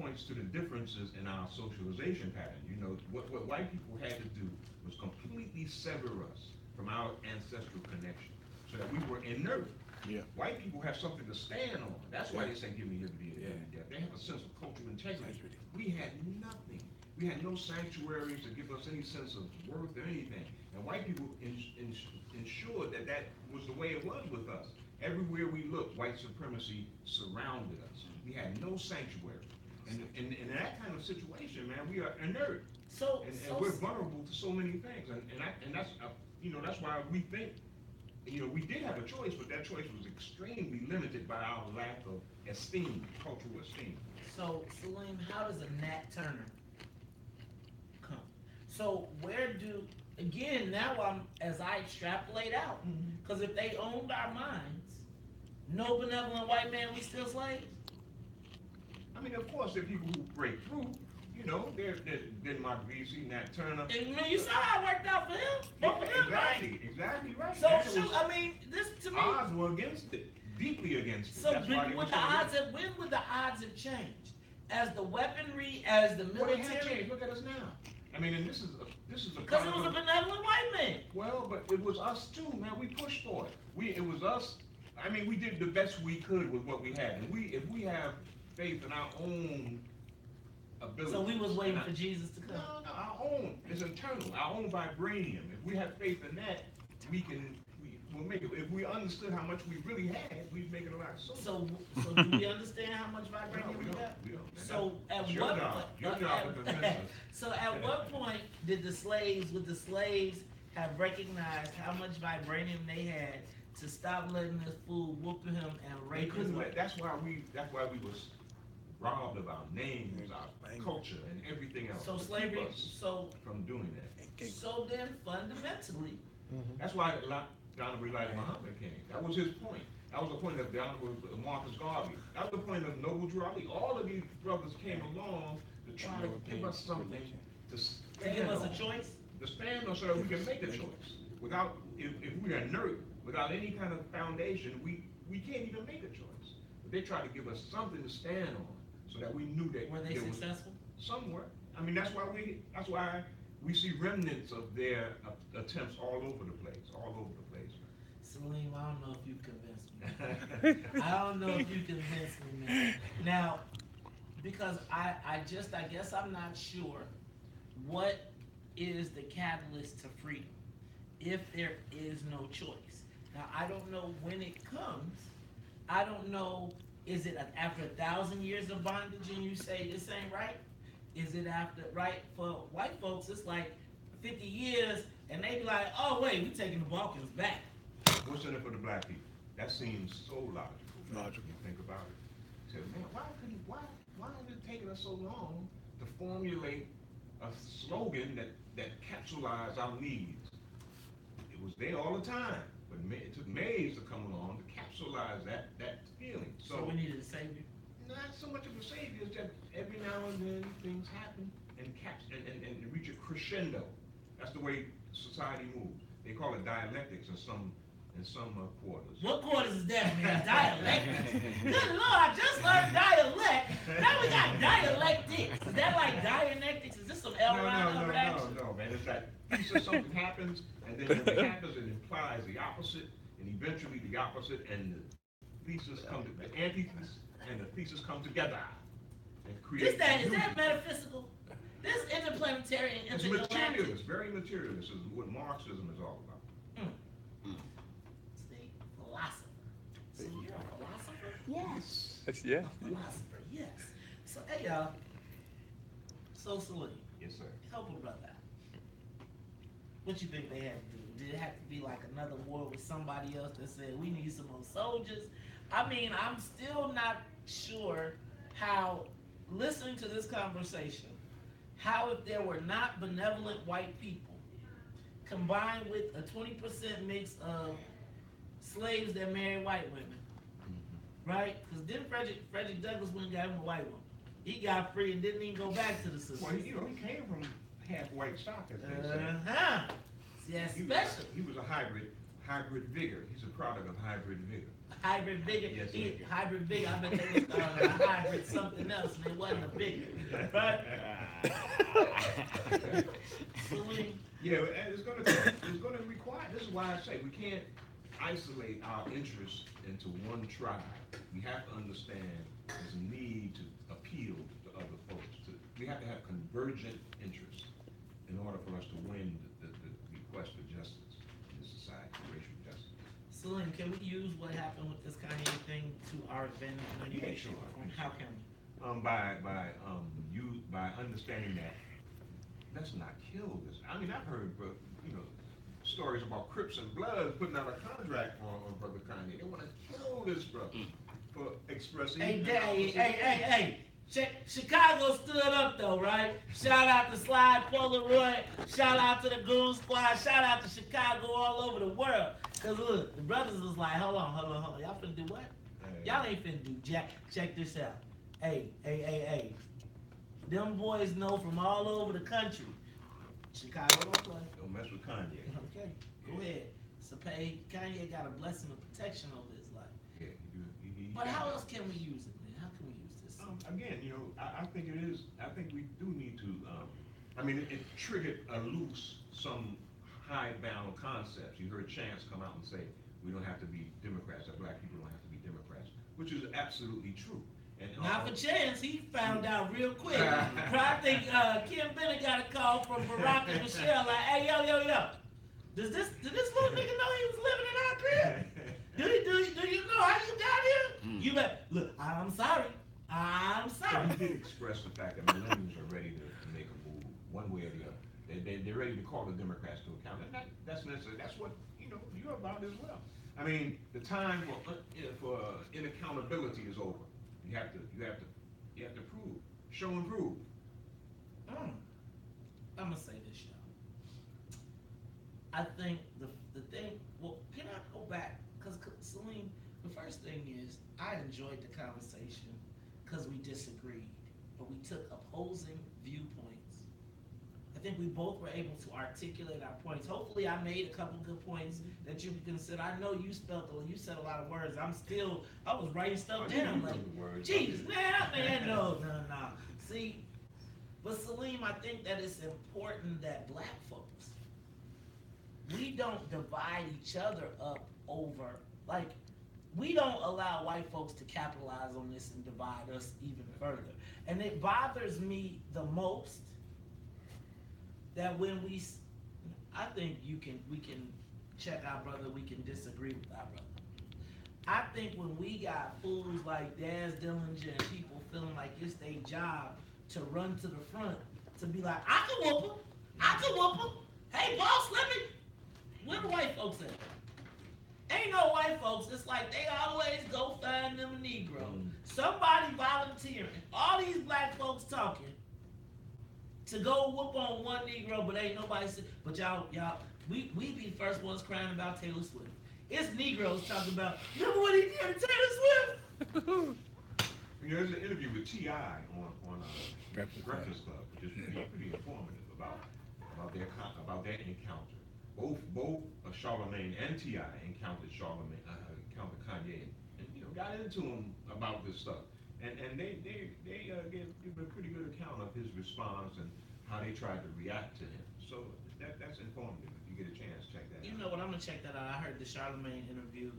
points to the differences in our socialization pattern. You know, what white people had to do was completely sever us from our ancestral connection, so that we were inert. Yeah. White people have something to stand on. That's why they say give me liberty or give me death. They have a sense of cultural integrity. We had nothing. We had no sanctuaries to give us any sense of worth or anything. And white people ensured that that was the way it was with us. Everywhere we looked, white supremacy surrounded us. We had no sanctuary. And in that kind of situation, man, we are inert. And we're vulnerable to so many things. And that's that's why we think, we did have a choice, but that choice was extremely limited by our lack of esteem, cultural esteem. So, Salim, how does a Nat Turner come? So now as I extrapolate out, because if they owned our minds, no benevolent white man, we still slaves? I mean, of course, there are people who break through. There's Mark Vesey, Nat Turner. And you saw how it worked out for him. Exactly right. So, this to me. Odds were against it, deeply against it. So, That's why when would the odds have changed? As the weaponry, as the military? Well, they have changed. Look at us now. I mean, and this is a because it was a benevolent white man. Well, but it was us too, man. We pushed for it. It was us. I mean, we did the best we could with what we had. And if we have faith in our own ability. So we was waiting for Jesus to come. No, our own. It's internal. Our own vibranium. If we have faith in that, we'll make it. If we understood how much we really had, we'd make it a lot sooner. So do we understand how much vibranium we got? We don't. So at your what job. Your job to convince us. So at what point would the slaves have recognized how much vibranium they had to stop letting this fool whoop him and rape him? That's why we was robbed of our names, our culture, and everything else. So slavery, from doing that. So then fundamentally, that's why the Honorable Elijah Muhammad came. That was his point. That was the point of the Honorable Marcus Garvey. That was the point of Noble Drew Ali. All of these brothers came along to try to give us something to stand give us on. a choice. To stand on so that we can make a choice. If we are inert, without any kind of foundation, we can't even make a choice. But they tried to give us something to stand on, so that we knew that Were they successful? Somewhere. I mean, that's why we see remnants of their attempts all over the place, Salim, I don't know if you convinced me. I don't know if you convinced me, man. Now, because I guess I'm not sure what is the catalyst to freedom if there is no choice. Now, I don't know when it comes. I don't know, is it after 1,000 years of bondage and you say this ain't right? Is it after, right? For white folks, it's like 50 years and they be like, oh wait, we taking the Balkans back. What's in it for the black people? That seems so logical. Logical. Think about it. Say, man, why is it taking us so long to formulate a slogan that capsulized our needs? It was there all the time, but it took Mays to come along to capsulize that feeling. So we needed a savior? Not so much of a savior, it's that every now and then things happen and reach a crescendo. That's the way society moves. They call it dialectics in some quarters. What quarters is that, man? Dialectics? Good Lord, I just learned dialect. Now we got dialectics. Is that like dialectics? Is this some L line over that? No, man. It's that piece of something happens, and then when it happens, it implies the opposite, and eventually the opposite, and the thesis come to the antithesis, and the thesis come together and create. Is that metaphysical? This interplanetary and It's intergalactic. materialist, very materialist is what Marxism is all about. See, philosopher. So you're a philosopher? Yes. Yeah. Philosopher, yes. So hey y'all. So Salim, Yes, sir. help a brother out. What you think they had to do? Did it have to be like another war with somebody else that said we need some more soldiers? I mean, I'm still not sure how, listening to this conversation, how if there were not benevolent white people combined with a 20% mix of slaves that marry white women, right? Because then Frederick Douglass went and got him a white woman. He got free and didn't even go back to the system. Well, he came from half white stock, as they say. See, that's special. He was a hybrid vigor. He's a product of hybrid vigor. Hybrid bigger. Yes, He, sir. hybrid bigger. I bet they was a hybrid something else, and it wasn't a bigger. Right? Salim, Yeah, and it's gonna require. This is why I say we can't isolate our interests into one tribe. We have to understand there's a need to appeal to other folks. We have to have convergent interests in order for us to win the quest for justice in this society, racial justice. Salim, can we use what happened with this Kanye thing to our advantage? Yeah, sure. How can we? By understanding that, let's not kill this. I mean, I've heard, stories about Crips and Bloods putting out a contract on Brother Kanye. They want to kill this brother for expressing. Hey. Chicago stood up though, right? Shout out to Slide Polaroid. Shout out to the Goon Squad. Shout out to Chicago all over the world. Cause look, the brothers was like, hold on. Y'all finna do what? Y'all ain't finna do jack. Check this out. Hey. Them boys know from all over the country. Chicago don't play. Don't mess with Kanye. Okay, go ahead. So Kanye got a blessing of protection over his life. Yeah, he But how else can we use it, man? How can we use this? Again, I think it is. I think we do need to. It triggered some high-bound concepts. You heard Chance come out and say we don't have to be Democrats. That black people don't have to be Democrats, which is absolutely true. And not for Chance, he found out real quick. I think Kim Bennett got a call from Barack and Michelle like, hey, yo. Did this little nigga know he was living in our crib? Do you know how you got here? You bet. Look, I'm sorry. He did express the fact that millennials are ready to make a move one way or the other. They're ready to call the Democrats to account. And that's necessary. That's what you're about as well. I mean, the time for inaccountability is over. You have to prove, show and prove. I'm gonna say this, y'all. I think the thing. Well, can I go back? Because Salim, the first thing is I enjoyed the conversation because we disagreed, but we took opposing viewpoints. I think we both were able to articulate our points. Hopefully, I made a couple good points that you can consider. I know you said a lot of words. I was writing stuff down. Like, Jesus, man, no. See, But Salim, I think that it's important that black folks, we don't divide each other up over, like, we don't allow white folks to capitalize on this and divide us even further. And it bothers me the most that when I think we can check our brother, we can disagree with our brother. I think when we got fools like Daz Dillinger and people feeling like it's their job to run to the front, to be like, I can whoop him, I can whoop him. Hey boss, let me. Where the white folks at? Ain't no white folks. It's like they always go find them a Negro. Somebody volunteering. All these black folks talking to go whoop on one Negro, but ain't nobody. But y'all, we be the first ones crying about Taylor Swift. It's Negroes talking about, remember what he did to Taylor Swift? You know, there's an interview with T.I. on Breakfast Club, which is pretty informative about their encounter. Both Charlamagne and T.I. encountered Kanye, and got into him about this stuff, and they give a pretty good account of his response and how they tried to react to him. So that's informative. If you get a chance, check that out. You know what? I'm gonna check that out. I heard the Charlamagne interview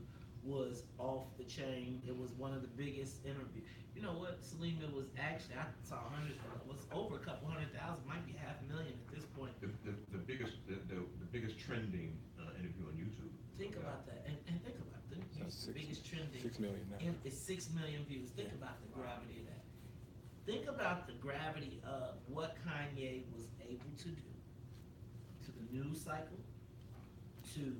was off the chain. It was one of the biggest interviews. You know what, Salim? It was actually, I saw hundreds. It was over a couple 100,000, might be 500,000 at this point. The biggest trending interview on YouTube. Think about that, and think about the biggest trending. 6 million now. It's 6 million views. Think about the gravity of that. Think about the gravity of what Kanye was able to do to the news cycle, to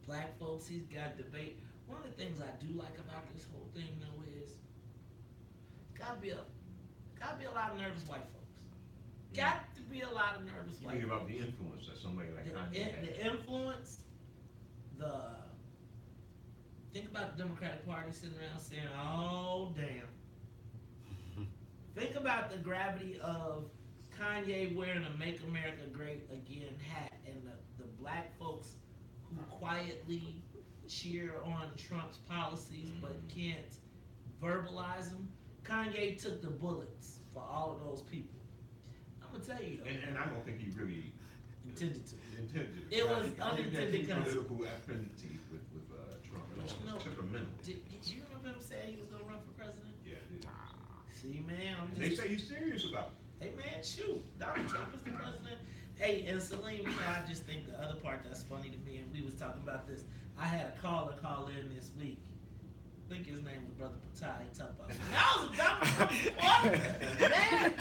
black folks. He's got debate. One of the things I do like about this whole thing, though, is gotta be a lot of nervous white folks. Got to be a lot of nervous You white think folks. about the influence that somebody like Kanye had. The influence, think about the Democratic Party sitting around saying, oh, damn. Think about the gravity of Kanye wearing a Make America Great Again hat and the black folks who quietly cheer on Trump's policies but can't verbalize them. Kanye took the bullets for all of those people. I'm gonna tell you though. And I don't think he really intended to. It was unintended political affinity with Trump. It was temperamental. Did you remember him saying he was gonna run for president? Yeah, it is. See, man, They say he's serious about it. Hey, man, shoot. Donald Trump is the president. Hey, and Salim, I just think the other part that's funny to me, and we was talking about this, I had a caller call in this week. I think his name was Brother Patai. He talked about that was a Donald Trump supporter. Man,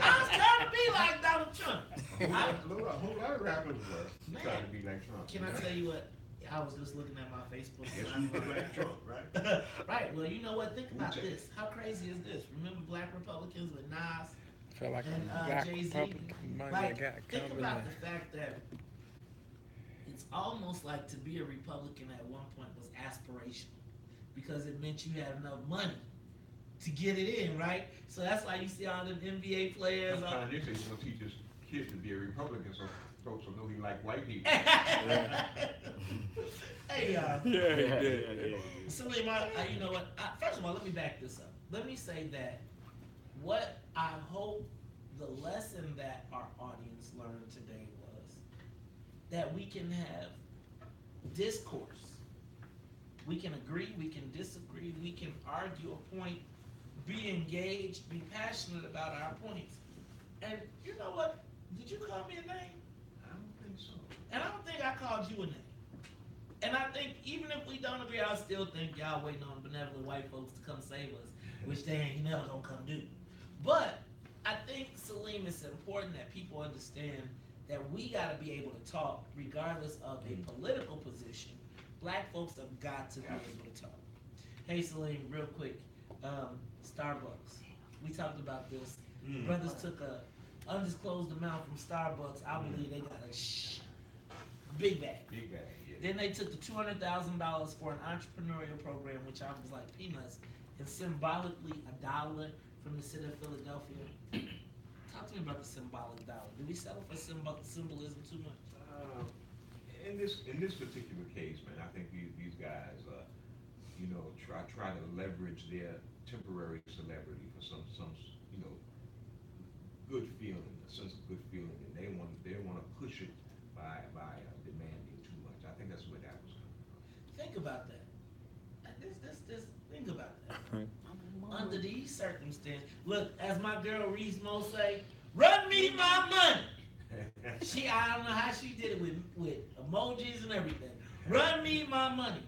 I was trying to be like Donald Trump. A whole lot of rappers were trying to be like Trump. Can I tell you what? I was just looking at my Facebook. Yes, you were like Trump, right? Right. Well, you know what? Think about this. How crazy is this? Remember Black Republicans with Nas Felt like and a black Jay-Z? Republican money Like, got think coming about in. the fact that it's almost like to be a Republican at one point was aspirational because it meant you had enough money to get it in, right? So that's why you see all the NBA players. Sometimes they say he's going to teach his kids to be a Republican so folks will know he like white people. Hey, Yeah, he did. Salim, you know what? First of all, let me back this up. Let me say that what I hope the lesson that our audience learned today was that we can have discourse. We can agree, we can disagree, we can argue a point, be engaged, be passionate about our points. And you know what? Did you call me a name? I don't think so. And I don't think I called you a name. And I think even if we don't agree, I still think y'all waiting on benevolent white folks to come save us, which they ain't never gonna come do. But I think, Salim, it's important that people understand that we gotta be able to talk regardless of a political position. Black folks have got to be able to talk. Hey, Salim, real quick, Starbucks. We talked about this. Brothers took a undisclosed amount from Starbucks. I believe they got a big bag. Big bag, yeah. Then they took the $200,000 for an entrepreneurial program, which I was like peanuts, and symbolically $1 from the city of Philadelphia. Talk to me about the symbolic dollar. Do we settle for symbolism too much? In this particular case, man, I think these guys, try to leverage their temporary celebrity for some good feeling, a sense of good feeling, and they want to push it by demanding too much. I think that's where that was coming from. Think about that. Think about that. Under these circumstances, look, as my girl Reese Mo say, run me my money. I don't know how she did it with emojis and everything. Run me my money.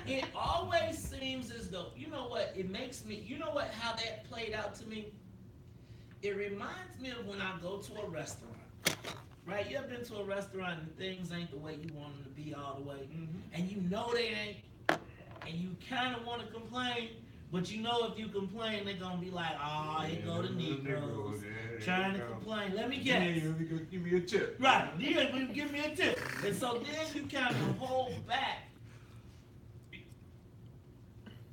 It always seems as though, you know what, it makes me, you know what, how that played out to me? It reminds me of when I go to a restaurant, right? You ever been to a restaurant and things ain't the way you want them to be all the way, and you know they ain't, and you kind of want to complain, but you know if you complain, they're going to be like, oh, here go the Negroes, trying to complain. Let me guess. Give me a tip. Right, give me a tip. And so then you kind of hold back.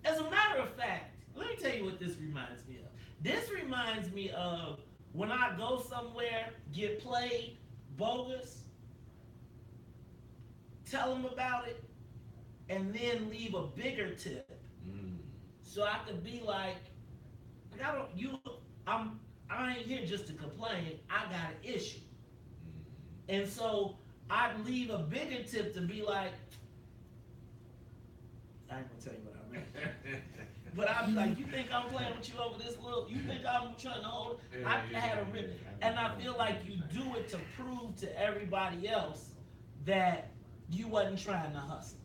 As a matter of fact, let me tell you what this reminds me of. This reminds me of when I go somewhere, get played, bogus, tell them about it, and then leave a bigger tip. So I could be like, I ain't here just to complain, I got an issue. And so I'd leave a bigger tip to be like, I ain't gonna tell you what I meant. But I'd be like, you think I'm playing with you over this little, you think I'm trying to hold it? I had a rip. And I feel like you do it to prove to everybody else that you wasn't trying to hustle.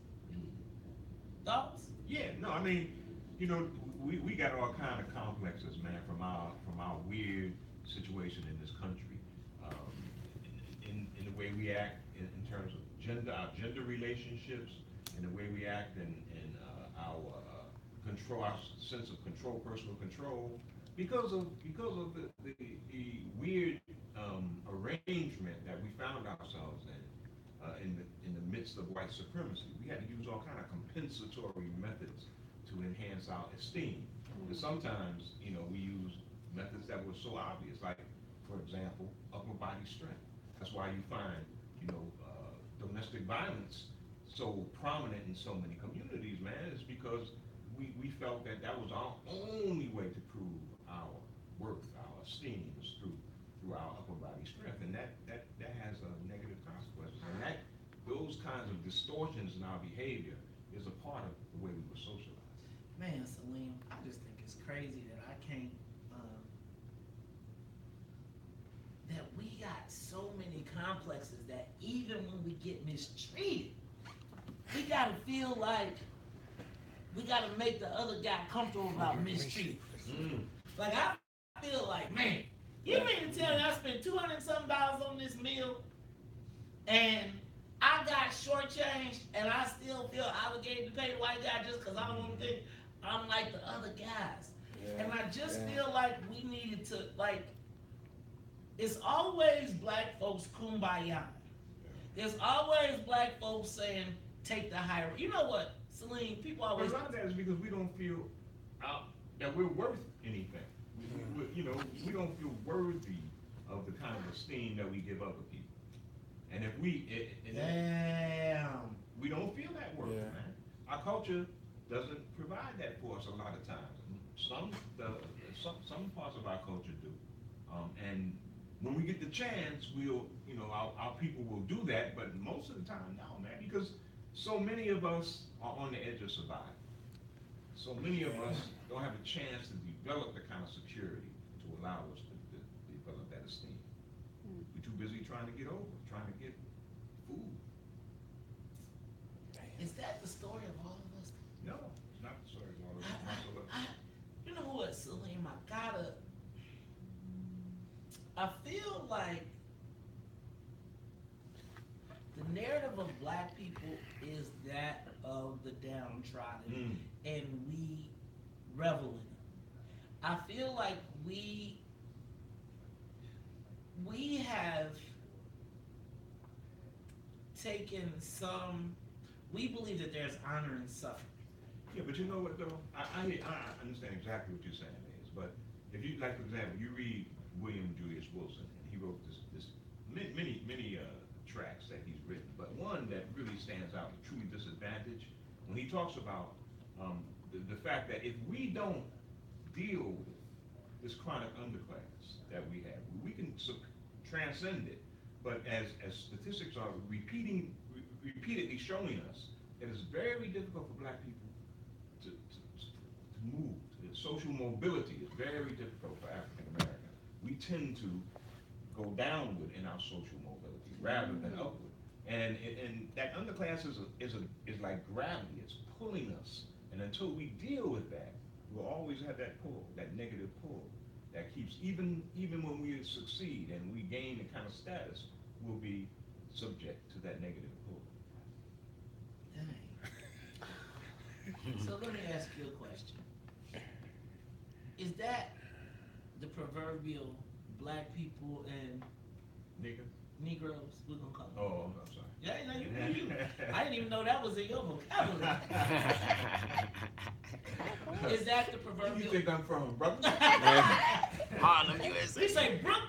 Thoughts? Yeah, no, I mean, you know, we got all kind of complexes, man, from our weird situation in this country, in the way we act in terms of our gender relationships, and the way we act in our control, our sense of control, personal control, because of the weird arrangement that we found ourselves in the midst of white supremacy. We had to use all kind of compensatory methods to enhance our esteem. And sometimes, you know, we use methods that were so obvious, like, for example, upper body strength. That's why you find, you know, domestic violence so prominent in so many communities, man, is because we felt that was our only way to prove our worth, our esteem, is through our upper body strength, and that has a negative consequences, and those kinds of distortions in our behavior is a part of the way we were socialized. Man, Salim, I just think it's crazy that I can't, that we got so many complexes that even when we get mistreated, we gotta feel like we gotta make the other guy comfortable about mistreating. Like, I feel like, man, you mean to tell me I spent $200-something on this meal and I got shortchanged and I still feel obligated to pay the white guy just because I don't want to think I'm like the other guys. And I just feel like we needed to, like, it's always black folks kumbaya. There's always black folks saying, take the high road. You know what, Celine, people always... But a lot of that is because we don't feel that we're worth anything. You know, we don't feel worthy of the kind of esteem that we give other people. And if we... we don't feel that worth, man. Our culture doesn't provide that for us a lot of times. Some parts of our culture do. And when we get the chance, we'll, you know, our people will do that, but most of the time, no, man, because so many of us are on the edge of survival. So many of us don't have a chance to develop the kind of security to allow us to develop that esteem. We're too busy trying to get over, trying to get food. Is that the story of all of us? No, it's not the story of all of us. You know what, Salim, I feel like the narrative of black people is that of the downtrodden, and we revel in it. I feel like we have taken we believe that there's honor in suffering. Yeah, but you know what though? I understand exactly what you're saying is, but if you, like for example, you read William Julius Wilson, and he wrote this many tracks that he's written, but one that really stands out, Truly Disadvantaged, when he talks about the fact that if we don't deal with this chronic underclass that we have. We can transcend it, but as statistics are repeatedly showing us, it is very difficult for black people to move. Social mobility is very difficult for African Americans. We tend to go downward in our social mobility rather than upward. And that underclass is like gravity. It's pulling us. And until we deal with that, we'll always have that pull, that negative pull, that keeps, even when we succeed and we gain the kind of status, we'll be subject to that negative pull. Dang. So let me ask you a question. Is that the proverbial black people and Nigga? Negroes, we're gonna call them? Oh, I'm sorry. Yeah, I didn't even know that was in your vocabulary. Is that the Where do you proverbial? think I'm from, brother? Harlem, We USA. say Bronx.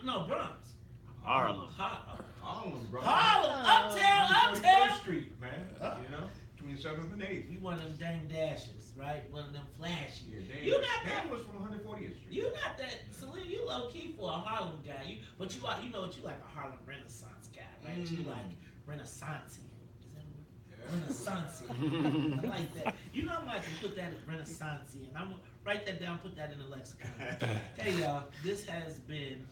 Harlem. Harlem, brother. Harlem, uptown. First Street, man. You know, between 7th and 8th. You one of them dang dashes, right? One of them flashy. Yeah, You not that. Dan was from 140th Street. You not that. Celine, you low key for a Harlem guy. But you know what? You like a Harlem Renaissance guy, right? You like Renaissance. Is that a word? Renaissance. I like that. You know, I'm like to put that in Renaissance, and I'm gonna write that down, put that in the lexicon. Hey, y'all, this has been.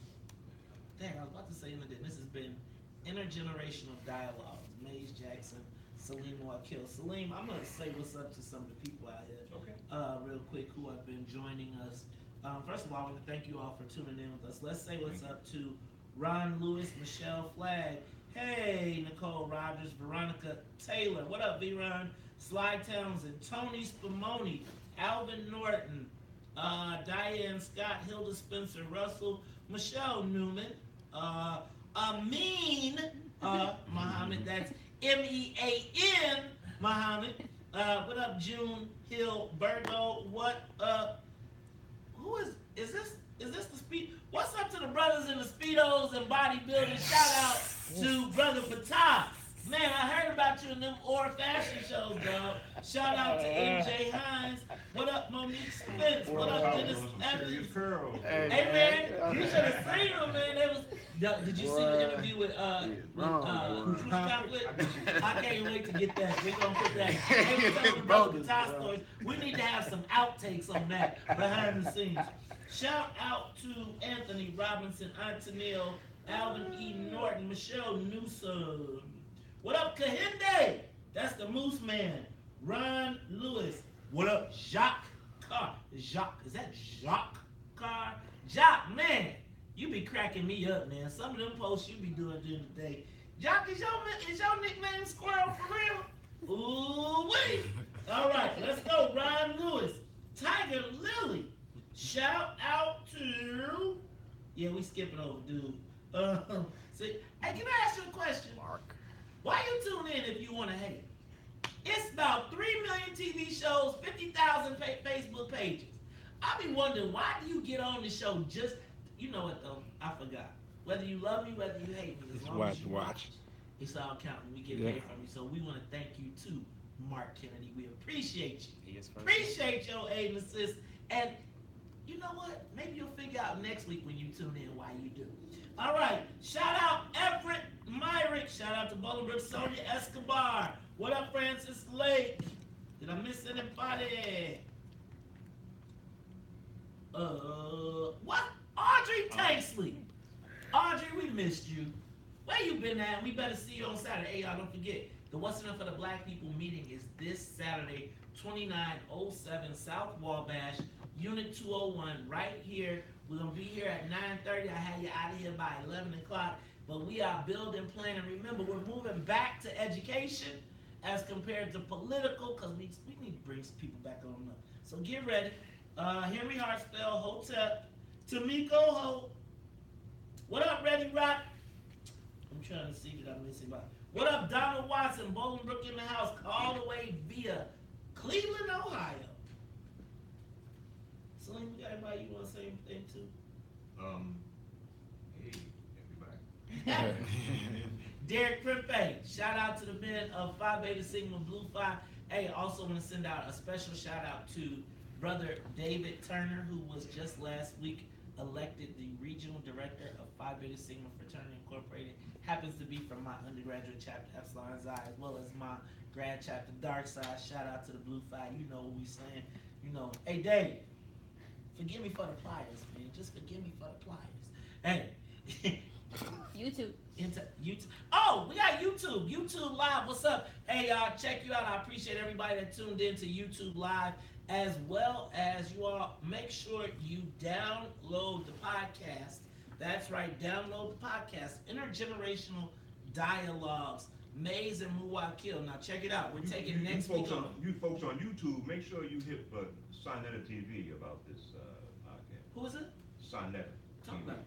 Dang, I was about to say anything. This has been Intergenerational Dialogue. Maze Jackson, Salim Muwakkil. Salim, I'm gonna say what's up to some of the people out here. Okay. Real quick, who have been joining us. First of all, I want to thank you all for tuning in with us. Let's say what's up to Ron Lewis, Michelle Flagg. Hey, Nicole Rogers, Veronica Taylor. What up, V-Ron? Sly Townsend, Tony Spumoni, Alvin Norton, Diane Scott, Hilda Spencer Russell, Michelle Newman, Amin Muhammad, that's M-E-A-N Muhammad. What up, June Hill Virgo? What up? Who is this the speed? What's up to the brothers in the Speedos and bodybuilding? Shout out to Brother Fatah. Man, I heard about you in them fashion shows, dog. Shout out to MJ Hines. What up, Monique Spence? What up, Dennis Evans? Hey man, you should have seen them, man. They was. Did you see the interview with Bruce Conflict? I can't wait to get that. We're gonna put that. They were talking about the Fatah stories. We need to have some outtakes on that behind the scenes. Shout out to Anthony Robinson, Antonio, Alvin E. Norton, Michelle Newsom. What up, Kahinde? That's the Moose Man. Ron Lewis. What up, Jacques Carr? Jacques, is that Jacques Carr? Jacques, man, you be cracking me up, man. Some of them posts you be doing during the day. Jacques, is your nickname Squirrel for real? Ooh, wait. All right, let's go. Ron Lewis. Tiger Lily. Shout out to... Yeah, we skipping over, dude. Hey, can I ask you a question? Mark. Why you tune in if you want to hate? It's about 3 million TV shows, 50,000 Facebook pages. I be wondering, why do you get on the show just, you know what though, I forgot. Whether you love me, whether you hate me, as long as you watch, it's all counting. We get paid from you. So we want to thank you too, Mark Kennedy. We appreciate you. Appreciate your aid and assist. And you know what? Maybe you'll figure out next week when you tune in why you do. All right. Shout out Everett Myrick. Shout out to Bolingbrook, Sonia Escobar. What up, Francis Lake? Did I miss anybody? What? Audrey Tanksley. Audrey, we missed you. Where you been at? We better see you on Saturday. Hey, y'all, don't forget, the What's Enough for the Black People meeting is this Saturday, 2907 South Wabash, Unit 201, right here. We're going to be here at 9:30. I had you out of here by 11 o'clock. But we are building, planning. Remember, we're moving back to education as compared to political, because we need to bring some people back on up. So get ready. Henry Hartsfeld, Hotep, Tamiko Ho. What up, Ready Rock? I'm trying to see that I'm missing by. What up, Donald Watson, Bolingbrook in the house, all the way via Cleveland, Ohio. Celine, you got anybody you want to say anything to? Hey, everybody. Derek Crippe, shout out to the men of Phi Beta Sigma Blue Phi. Hey, also want to send out a special shout out to Brother David Turner, who was just last week elected the regional director of Phi Beta Sigma Fraternity Incorporated. Happens to be from my undergraduate chapter Epsilon Xi, as well as my grad chapter Dark Side. Shout out to the Blue Phi. You know what we saying. You know, hey Dave, forgive me for the pliers, man. Just forgive me for the pliers. Hey. YouTube. YouTube. Oh, we got YouTube. YouTube Live. What's up? Hey, y'all, check you out. I appreciate everybody that tuned in to YouTube Live, as well as you all make sure you download the podcast. That's right, download the podcast. Intergenerational Dialogues, Maze and Muwakkil. Now check it out. We're taking next week on. You folks on YouTube, make sure you hit Sonetta TV about this podcast. Who is it? Sonetta Talk TV. about it.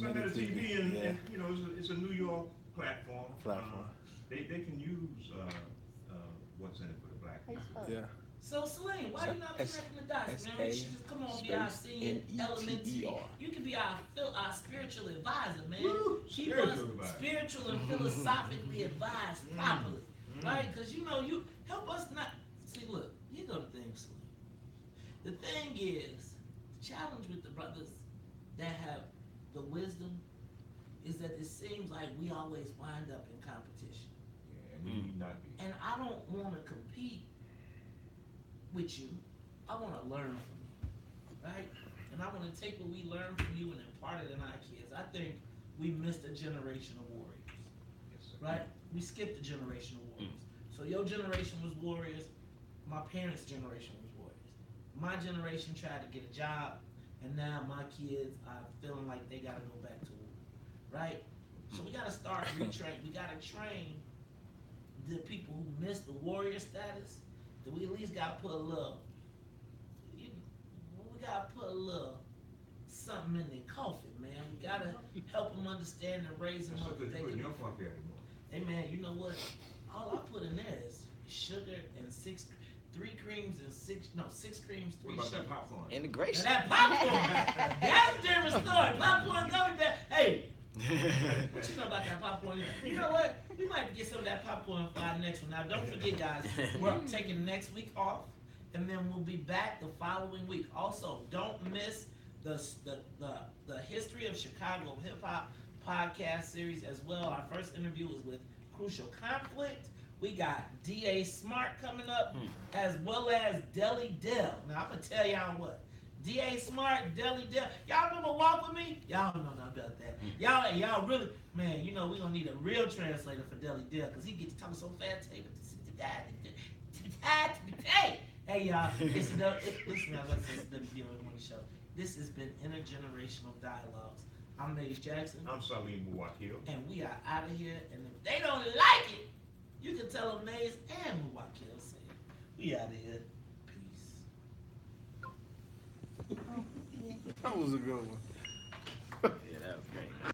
Sonetta TV, and, yeah. and you know, it's a New York platform. They can use what's in it for the black How you people. spell it? Yeah. So Celine, why you not connecting the dots, man? You should just come on, be our senior elementary. You can be our spiritual advisor, man. Woo, Keep spiritual us advisor. spiritual and philosophically advised properly, right? Because you know, you help us not see. Look, you know the thing, Celine. The thing is, the challenge with the brothers that have the wisdom is that it seems like we always wind up in competition. Yeah, and we need not be. And I don't want to compete with you. I want to learn from you, right? And I want to take what we learned from you and impart it in our kids. I think we missed a generation of warriors, Yes, sir. right? We skipped a generation of warriors. So your generation was warriors. My parents' generation was warriors. My generation tried to get a job, and now my kids are feeling like they got to go back to war, right? So we got to start retrain. We got to train the people who missed the warrior status. That we at least got to put a little, we got to put a little something in their coffin, man. We got to help them understand and raise them That's up. what That they they put in can, your pocket anymore. hey man, you know what? All I put in there is sugar and 6 creams, 3 What about sugar. that popcorn? Integration. And that popcorn, that's a different story. Popcorn going there. Hey, what you know about that popcorn? You know what? We might get some of that popcorn for our next one. Now, don't forget, guys, we're taking next week off, and then we'll be back the following week. Also, don't miss the History of Chicago Hip Hop podcast series as well. Our first interview was with Crucial Conflict. We got D.A. Smart coming up, as well as Deli Dell. Now, I'm going to tell y'all what. D.A. Smart, Deli Dell. Y'all remember Walk With Me? Y'all don't know nothing about that. Y'all really, man, you know, we're going to need a real translator for Deli Dell, because he gets to talking so fast. Hey, y'all, it's the WBO show. This has been Intergenerational Dialogues. I'm Maze Jackson, I'm Salim Muwakkil. and we are out of here. And if they don't like it, you can tell them Maze and Muwakkil say it. We out of here. Peace. That was a good one. Yeah, that was great.